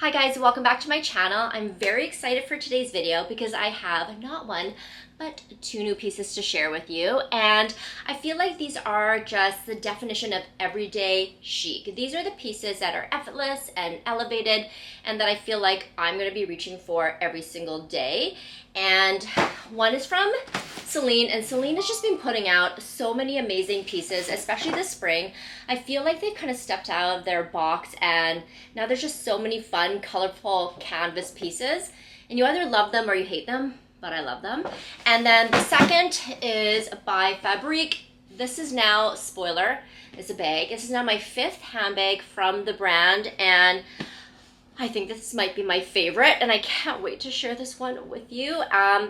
Hi guys, welcome back to my channel. I'm very excited for today's video because I have not one, but two new pieces to share with you. And I feel like these are just the definition of everyday chic. These are the pieces that are effortless and elevated and that I feel like I'm gonna be reaching for every single day. And one is from Celine, and Celine has just been putting out so many amazing pieces, especially this spring. I feel like they've kind of stepped out of their box and now there's just so many fun, colorful canvas pieces. And you either love them or you hate them, but I love them. And then the second is by Fabrique. This is now, spoiler, it's a bag. This is now my fifth handbag from the brand, and I think this might be my favorite, and I can't wait to share this one with you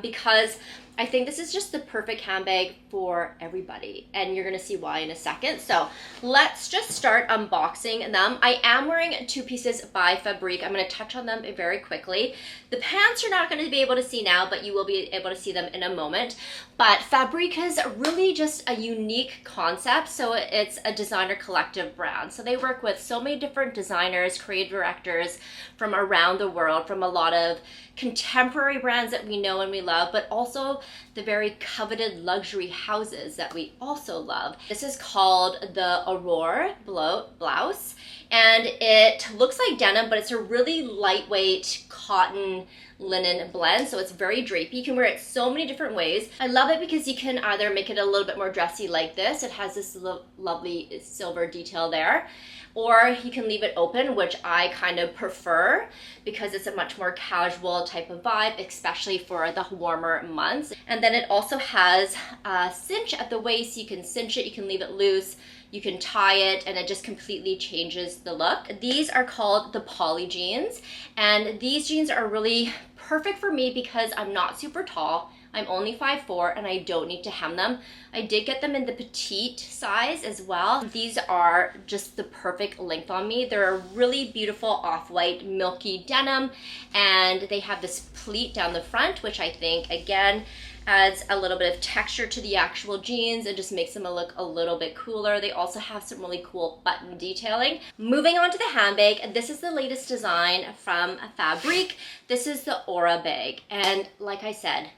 because I think this is just the perfect handbag for everybody, and you're gonna see why in a second. So let's just start unboxing them. I am wearing two pieces by Fabrique. I'm gonna touch on them very quickly. The pants you're not gonna be able to see now, but you will be able to see them in a moment. But Fabrique is really just a unique concept. So it's a designer collective brand. So they work with so many different designers, creative directors from around the world, from a lot of contemporary brands that we know and we love, but also the very coveted luxury houses that we also love. This is called the Aurore blouse, and it looks like denim, but it's a really lightweight cotton linen blend, so it's very drapey. You can wear it so many different ways. I love it because you can either make it a little bit more dressy like this. It has this lovely silver detail there, or you can leave it open, which I kind of prefer because it's a much more casual type of vibe, especially for the warmer months. And then it also has a cinch at the waist. You can cinch it, you can leave it loose, you can tie it, and it just completely changes the look. These are called the poly jeans, and these jeans are really perfect for me because I'm not super tall. I'm only 5'4", and I don't need to hem them. I did get them in the petite size as well. These are just the perfect length on me. They're a really beautiful off-white milky denim, and they have this pleat down the front, which I think, again, adds a little bit of texture to the actual jeans and just makes them look a little bit cooler. They also have some really cool button detailing. Moving on to the handbag, this is the latest design from Fabrique. This is the Aura bag, and like I said,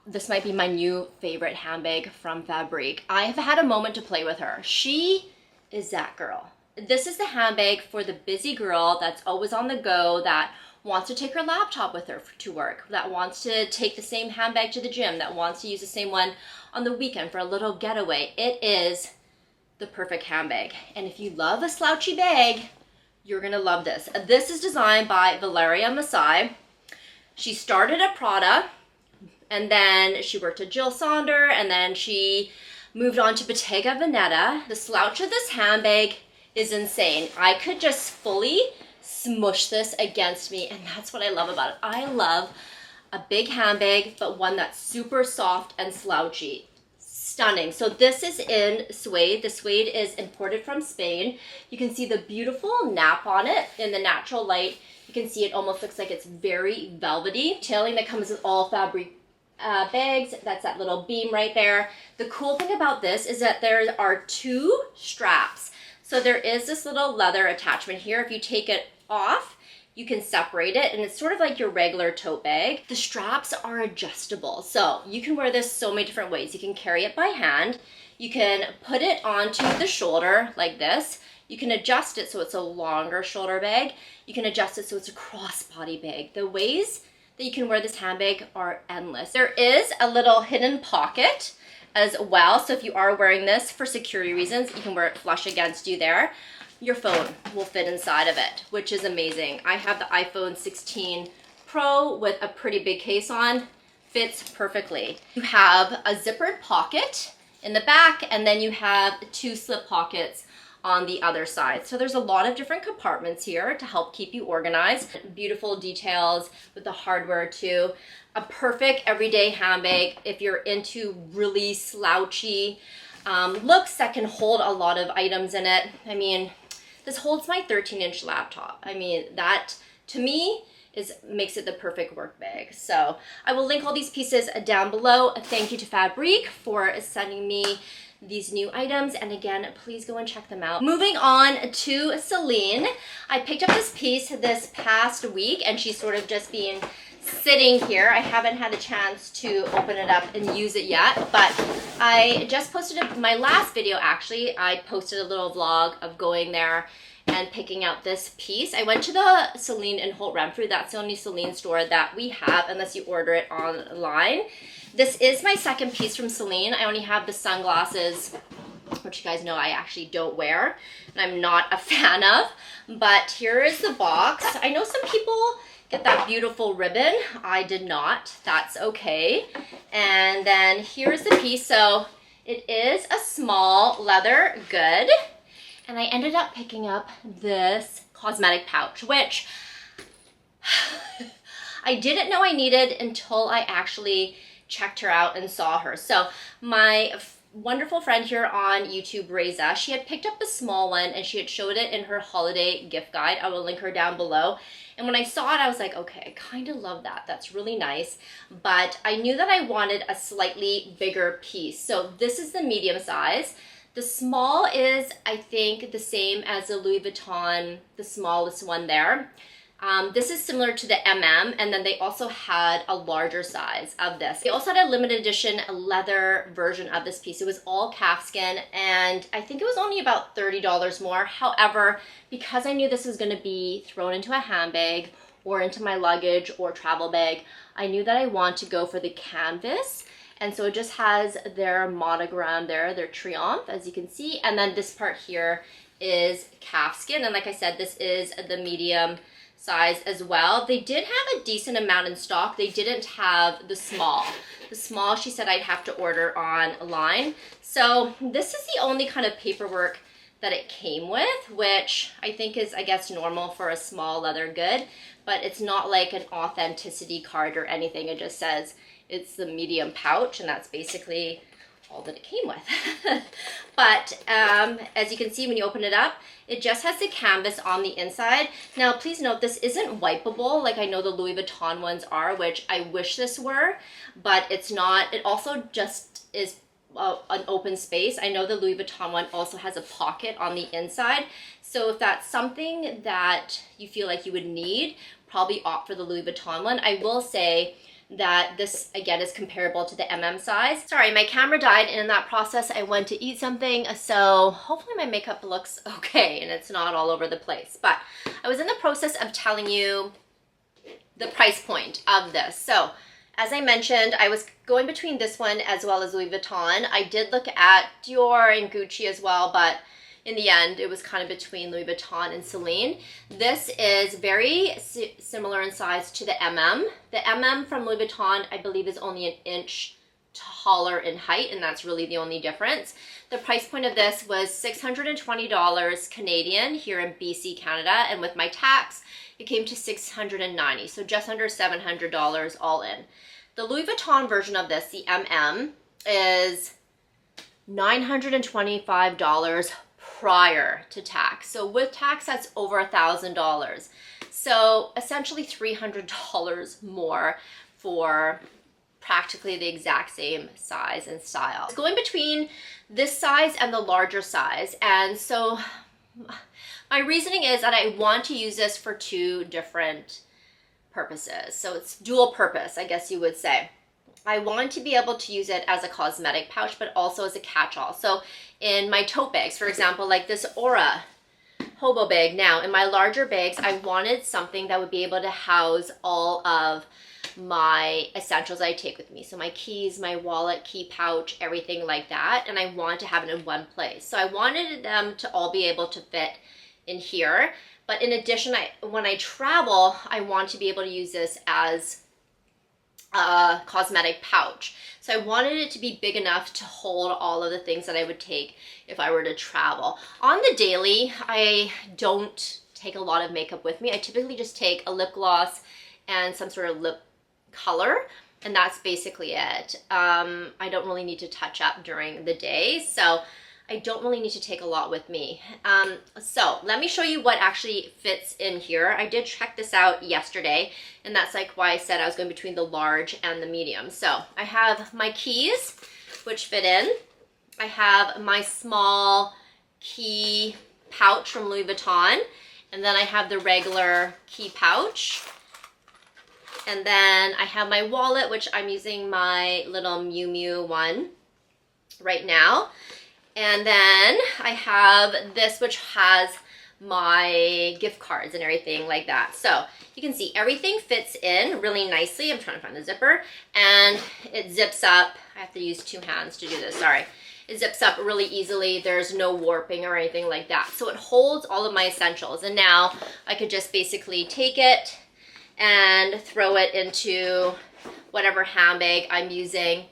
this might be my new favorite handbag from Fabrique. I have had a moment to play with her. She is that girl. This is the handbag for the busy girl that's always on the go, that wants to take her laptop with her to work, that wants to take the same handbag to the gym, that wants to use the same one on the weekend for a little getaway. It is the perfect handbag. And if you love a slouchy bag, you're gonna love this. This is designed by Valeria Masai. She started at Prada, and then she worked at Jill Sander, and then she moved on to Bottega Veneta. The slouch of this handbag is insane. I could just fully smush this against me, and that's what I love about it. I love a big handbag, but one that's super soft and slouchy. Stunning. So this is in suede. The suede is imported from Spain. You can see the beautiful nap on it in the natural light. You can see it almost looks like it's very velvety. Detailing that comes with all Fabrique bags. That's that little beam right there. The cool thing about this is that there are two straps. So there is this little leather attachment here. If you take it off, you can separate it, and it's sort of like your regular tote bag. The straps are adjustable, so you can wear this so many different ways. You can carry it by hand. You can put it onto the shoulder like this. You can adjust it so it's a longer shoulder bag. You can adjust it so it's a crossbody bag. The ways that you can wear this handbag are endless. There is a little hidden pocket as well, so if you are wearing this for security reasons, you can wear it flush against you there. Your phone will fit inside of it, which is amazing. I have the iPhone 16 Pro with a pretty big case on. Fits perfectly. You have a zippered pocket in the back, and then you have two slip pockets on the other side. So there's a lot of different compartments here to help keep you organized. Beautiful details with the hardware too. A perfect everyday handbag if you're into really slouchy looks that can hold a lot of items in it. I mean, this holds my 13-inch laptop. I mean, that to me makes it the perfect work bag. So I will link all these pieces down below. Thank you to Fabrique for sending me these new items, and again, please go and check them out. Moving on to Celine. I picked up this piece this past week, and she's sort of just been sitting here. I haven't had a chance to open it up and use it yet, but I just posted my last video actually. I posted a little vlog of going there and picking out this piece. I went to the Celine in Holt Renfrew. That's the only Celine store that we have unless you order it online. This is my second piece from Celine. I only have the sunglasses, which you guys know I actually don't wear and I'm not a fan of. But here is the box. I know some people get that beautiful ribbon. I did not. That's okay. And then here's the piece. So it is a small leather good. And I ended up picking up this cosmetic pouch, which I didn't know I needed until I actually checked her out and saw her. So my wonderful friend here on YouTube, Reza, she had picked up the small one and she had showed it in her holiday gift guide. I will link her down below. And when I saw it, I was like, okay, I kind of love that. That's really nice. But I knew that I wanted a slightly bigger piece. So this is the medium size. The small is, I think, the same as the Louis Vuitton, the smallest one there. This is similar to the MM, and then they also had a larger size of this. They also had a limited edition leather version of this piece. It was all calfskin, and I think it was only about $30 more. However, because I knew this was going to be thrown into a handbag or into my luggage or travel bag, I knew that I want to go for the canvas. And so it just has their monogram there, their triomphe, as you can see. And then this part here is calfskin. And like I said, this is the medium size as well. They did have a decent amount in stock. They didn't have the small. The small, she said I'd have to order online. So this is the only kind of paperwork that it came with, which I think is, I guess, normal for a small leather good. But it's not like an authenticity card or anything. It just says it's the medium pouch, and that's basically all that it came with. But as you can see when you open it up, it just has the canvas on the inside. Now, please note, this isn't wipeable like I know the Louis Vuitton ones are, which I wish this were, but it's not. It also just is an open space. I know the Louis Vuitton one also has a pocket on the inside. So if that's something that you feel like you would need, probably opt for the Louis Vuitton one. I will say that this, again, is comparable to the MM size. Sorry, my camera died, and in that process, I went to eat something, so hopefully my makeup looks okay and it's not all over the place. But I was in the process of telling you the price point of this. So, as I mentioned, I was going between this one as well as Louis Vuitton. I did look at Dior and Gucci as well, but in the end, it was kind of between Louis Vuitton and Celine. This is very similar in size to the MM. The MM from Louis Vuitton, I believe, is only an inch taller in height, and that's really the only difference. The price point of this was $620 Canadian here in BC, Canada, and with my tax, it came to $690, so just under $700 all in. The Louis Vuitton version of this, the MM, is $925 prior to tax. So with tax, that's over $1,000. So essentially $300 more for practically the exact same size and style. It's going between this size and the larger size. And so my reasoning is that I want to use this for two different purposes. So it's dual purpose, I guess you would say. I want to be able to use it as a cosmetic pouch, but also as a catch-all. So in my tote bags, for example, like this Aura hobo bag. Now, in my larger bags, I wanted something that would be able to house all of my essentials I take with me. So my keys, my wallet, key pouch, everything like that. And I want to have it in one place. So I wanted them to all be able to fit in here. But in addition, when I travel, I want to be able to use this as a cosmetic pouch. So I wanted it to be big enough to hold all of the things that I would take if I were to travel. On the daily, I don't take a lot of makeup with me. I typically just take a lip gloss and some sort of lip color, and that's basically it. I don't really need to touch up during the day. So I don't really need to take a lot with me. So let me show you what actually fits in here. I did check this out yesterday, and that's like why I said I was going between the large and the medium. So I have my keys, which fit in. I have my small key pouch from Louis Vuitton, and then I have the regular key pouch. And then I have my wallet, which I'm using my little Miu Miu one right now. And then I have this, which has my gift cards and everything like that. So you can see everything fits in really nicely. I'm trying to find the zipper, and it zips up. I have to use two hands to do this, sorry. It zips up really easily. There's no warping or anything like that. So it holds all of my essentials. And now I could just basically take it and throw it into whatever handbag I'm using,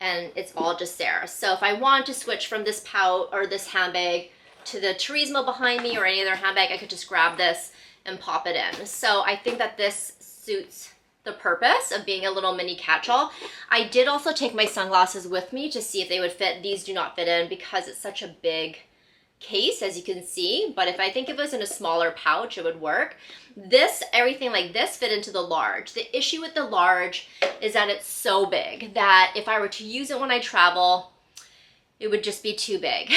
and it's all just there. So if I want to switch from this pouch or this handbag to the Turismo behind me or any other handbag, I could just grab this and pop it in. So I think that this suits the purpose of being a little mini catch-all. I did also take my sunglasses with me to see if they would fit. These do not fit in because it's such a big case, as you can see, but if I think if it was in a smaller pouch, it would work. This, everything like this fit into the large. The issue with the large is that it's so big that if I were to use it when I travel, it would just be too big.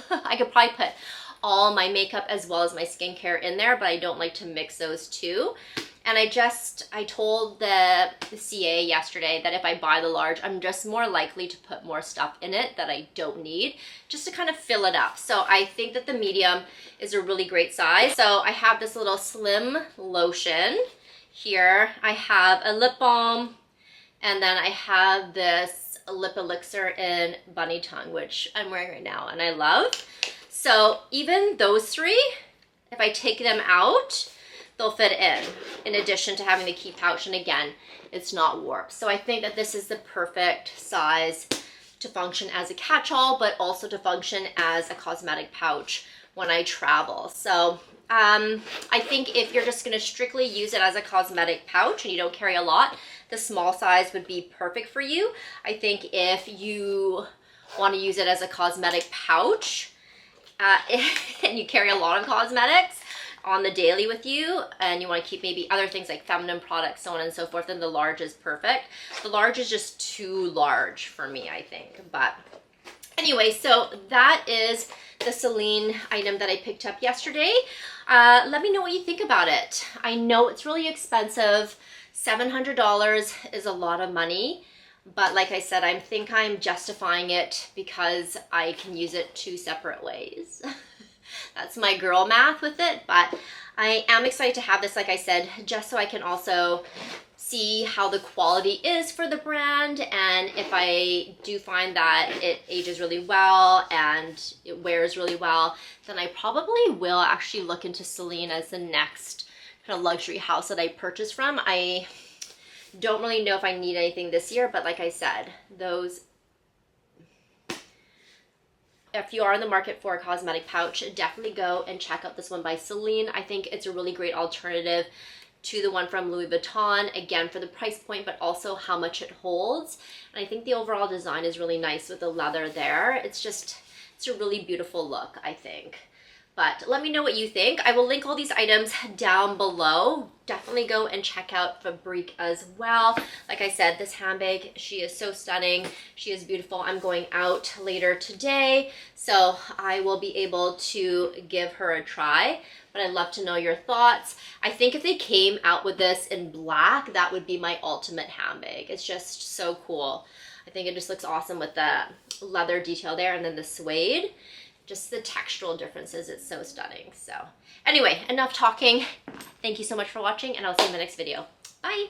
I could probably put all my makeup as well as my skincare in there, but I don't like to mix those two. And I told the CA yesterday that if I buy the large, I'm just more likely to put more stuff in it that I don't need, just to kind of fill it up. So I think that the medium is a really great size. So I have this little slim lotion here. I have a lip balm, and then I have this lip elixir in Bunny Tongue, which I'm wearing right now and I love. So even those three, if I take them out, they'll fit in addition to having the key pouch, and again, it's not warped. So I think that this is the perfect size to function as a catch-all, but also to function as a cosmetic pouch when I travel. So I think if you're just gonna strictly use it as a cosmetic pouch and you don't carry a lot, the small size would be perfect for you. I think if you wanna use it as a cosmetic pouch and you carry a lot of cosmetics on the daily with you, and you want to keep maybe other things like feminine products, so on and so forth, then the large is perfect. The large is just too large for me, I think. But anyway, so that is the Celine item that I picked up yesterday. Let me know what you think about it. I know it's really expensive. $700 is a lot of money, but like I said, I think I'm justifying it because I can use it two separate ways. That's my girl math with it, but I am excited to have this, like I said, just so I can also see how the quality is for the brand, and if I do find that it ages really well and it wears really well, then I probably will actually look into Celine as the next kind of luxury house that I purchase from. I don't really know if I need anything this year, but like I said, if you are in the market for a cosmetic pouch, definitely go and check out this one by Celine. I think it's a really great alternative to the one from Louis Vuitton, again, for the price point, but also how much it holds. And I think the overall design is really nice with the leather there. It's a really beautiful look, I think. But let me know what you think. I will link all these items down below. Definitely go and check out Fabrique as well. Like I said, this handbag, she is so stunning. She is beautiful. I'm going out later today, so I will be able to give her a try. But I'd love to know your thoughts. I think if they came out with this in black, that would be my ultimate handbag. It's just so cool. I think it just looks awesome with the leather detail there and then the suede. Just the textural differences, it's so stunning. So anyway, enough talking. Thank you so much for watching, and I'll see you in the next video. Bye.